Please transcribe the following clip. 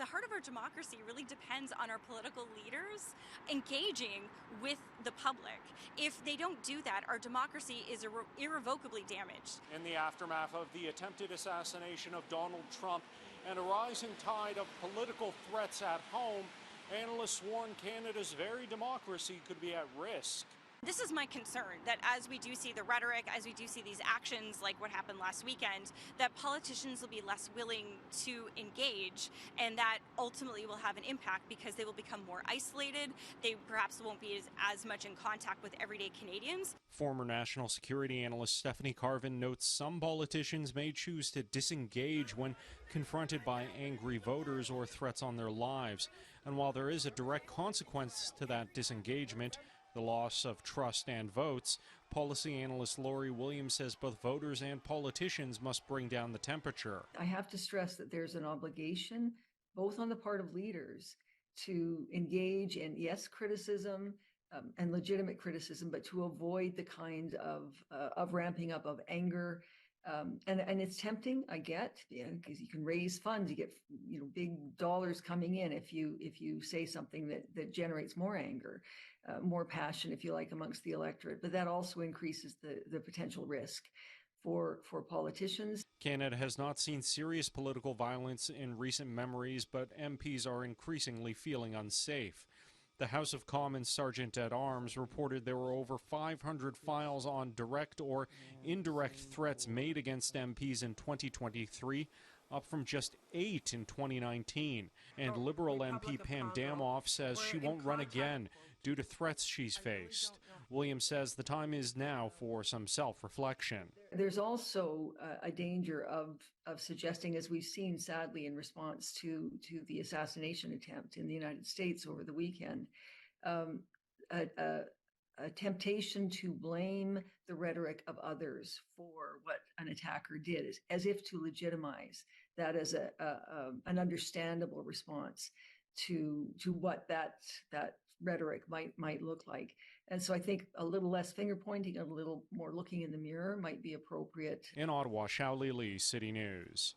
the heart of our democracy really depends on our political leaders engaging with the public. If they don't do that, our democracy is irrevocably damaged. In the aftermath of the attempted assassination of Donald Trump and a rising tide of political threats at home, analysts warn Canada's very democracy could be at risk. This is my concern, that as we do see the rhetoric, as we do see these actions like what happened last weekend, that politicians will be less willing to engage, and that ultimately will have an impact because they will become more isolated. They perhaps won't be as much in contact with everyday Canadians. Former national security analyst Stephanie Carvin notes some politicians may choose to disengage when confronted by angry voters or threats on their lives. And while there is a direct consequence to that disengagement, the loss of trust and votes, policy analyst Laurie Williams says both voters and politicians must bring down the temperature. I have to stress that there's an obligation, both on the part of leaders, to engage in, yes, criticism and legitimate criticism, but to avoid the kind of ramping up of anger. And it's tempting, I get, because you can raise funds, you get big dollars coming in if you say something that generates more anger, more passion, if you like, amongst the electorate. But that also increases the potential risk for politicians. Canada has not seen serious political violence in recent memories, but MPs are increasingly feeling unsafe. The House of Commons Sergeant-at-Arms reported there were over 500 files on direct or indirect threats made against MPs in 2023, up from just 8 in 2019. And Liberal MP Pam Damoff says she won't run again due to threats she's faced. Williams says the time is now for some self-reflection. There's also a danger of suggesting, as we've seen sadly in response to the assassination attempt in the United States over the weekend, a temptation to blame the rhetoric of others for what an attacker did, as if to legitimize that as an understandable response to what that rhetoric might look like. And so I think a little less finger pointing, a little more looking in the mirror might be appropriate. In Ottawa, Xiao Li, City News.